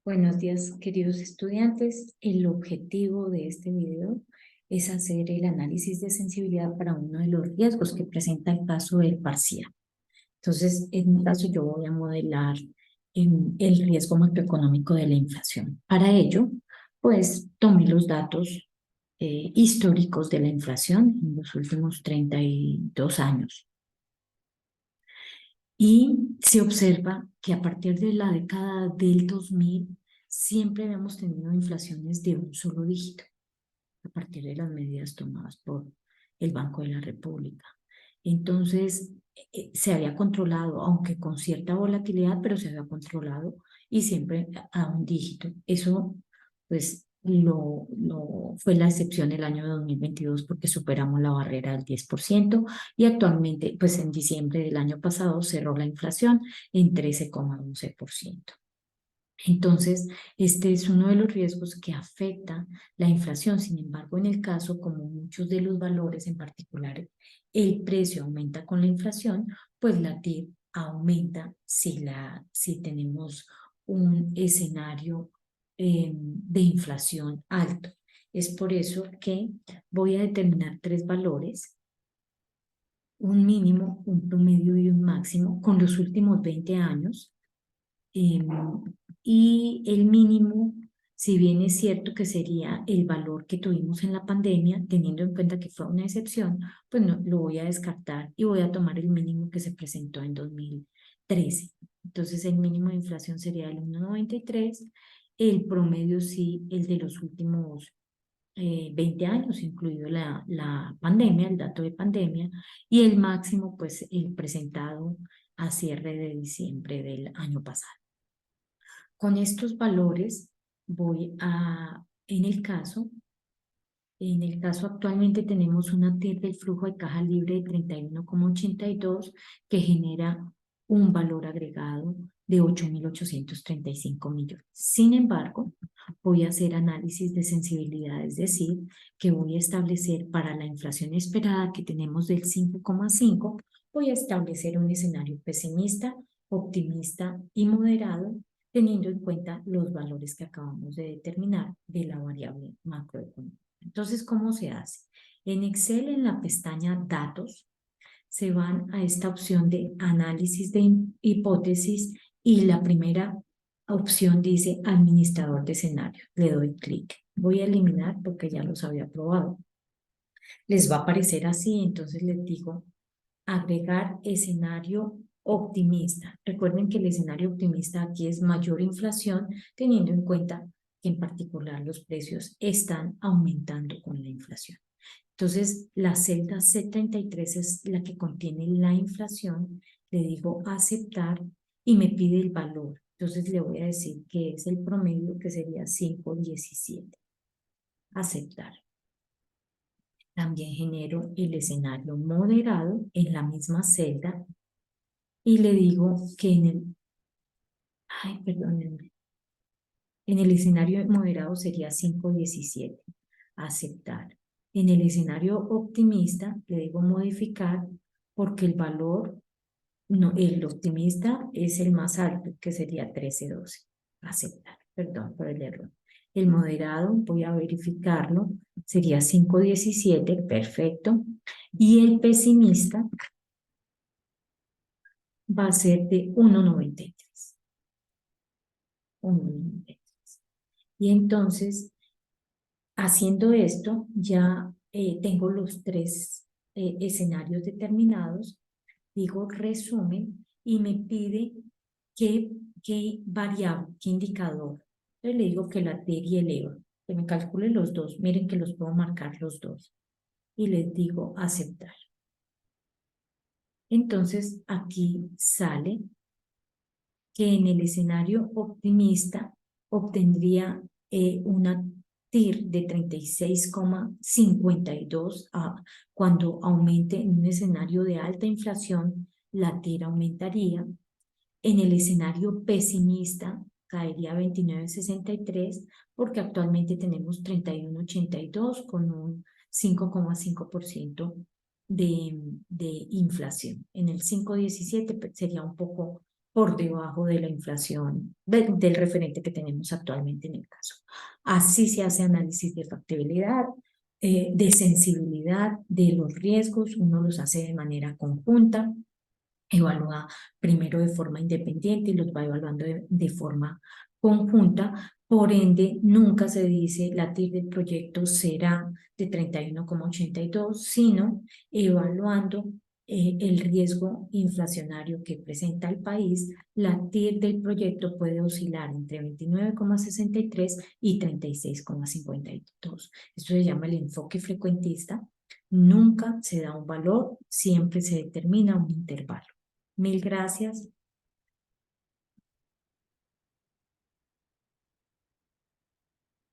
Buenos días, queridos estudiantes. El objetivo de este video es hacer el análisis de sensibilidad para uno de los riesgos que presenta el caso del parcial. Entonces, en mi caso, yo voy a modelar el riesgo macroeconómico de la inflación. Para ello, pues, tomé los datos históricos de la inflación en los últimos 32 años. Y se observa que a partir de la década del 2000 siempre habíamos tenido inflaciones de un solo dígito, a partir de las medidas tomadas por el Banco de la República. Entonces, se había controlado, aunque con cierta volatilidad, pero se había controlado y siempre a un dígito. Eso, pues, fue la excepción el año 2022 porque superamos la barrera del 10% y actualmente, pues en diciembre del año pasado cerró la inflación en 13,11%. Entonces, este es uno de los riesgos que afecta la inflación. Sin embargo, en el caso, como muchos de los valores, en particular el precio aumenta con la inflación, pues la TIR aumenta si tenemos un escenario de inflación alto. Es por eso que voy a determinar tres valores: un mínimo, un promedio y un máximo con los últimos 20 años. Y el mínimo, si bien es cierto que sería el valor que tuvimos en la pandemia, teniendo en cuenta que fue una excepción, pues no, lo voy a descartar y voy a tomar el mínimo que se presentó en 2013. Entonces el mínimo de inflación sería el 1,93, el promedio sí, el de los últimos 20 años, incluido la pandemia, el dato de pandemia, y el máximo, pues el presentado a cierre de diciembre del año pasado. Con estos valores voy a, en el caso actualmente tenemos una TIR del flujo de caja libre de 31,82 que genera un valor agregado de 8.835 millones. Sin embargo, voy a hacer análisis de sensibilidad, es decir, que voy a establecer para la inflación esperada que tenemos del 5,5, voy a establecer un escenario pesimista, optimista y moderado, teniendo en cuenta los valores que acabamos de determinar de la variable macroeconómica. Entonces, ¿cómo se hace? En Excel, en la pestaña Datos, se van a esta opción de Análisis de hipótesis y la primera opción dice Administrador de escenario. Le doy clic. Voy a eliminar porque ya los había probado. Les va a aparecer así, entonces les digo agregar escenario optimista. Recuerden que el escenario optimista aquí es mayor inflación, teniendo en cuenta que en particular los precios están aumentando con la inflación. Entonces, la celda C33 es la que contiene la inflación. Le digo aceptar y me pide el valor. Entonces, le voy a decir que es el promedio, que sería 5,17. Aceptar. También genero el escenario moderado en la misma celda y le digo que en el escenario moderado sería 5,17. Aceptar. En el escenario optimista le digo modificar porque el valor, no, el optimista es el más alto, que sería 13,12. Aceptar, perdón por el error. El moderado, voy a verificarlo, sería 5,17, perfecto. Y el pesimista va a ser de 1,93. 1,93. Y entonces, haciendo esto, ya tengo los tres escenarios determinados. Digo resumen y me pide qué variable, qué indicador. Entonces le digo que la T y el EVA, que me calcule los dos. Miren que los puedo marcar los dos. Y les digo aceptar. Entonces aquí sale que en el escenario optimista obtendría una TIR de 36,52 cuando aumente en un escenario de alta inflación, la TIR aumentaría. En el escenario pesimista caería a 29,63 porque actualmente tenemos 31,82 con un 5,5% de inflación. En el 5,17 sería un poco por debajo de la inflación del referente que tenemos actualmente en el caso. Así se hace análisis de factibilidad, de sensibilidad de los riesgos, uno los hace de manera conjunta, evalúa primero de forma independiente y los va evaluando de forma conjunta. Por ende, nunca se dice la TIR del proyecto será de 31,82, sino evaluando el riesgo inflacionario que presenta el país. La TIR del proyecto puede oscilar entre 29,63 y 36,52. Esto se llama el enfoque frecuentista. Nunca se da un valor, siempre se determina un intervalo. Mil gracias.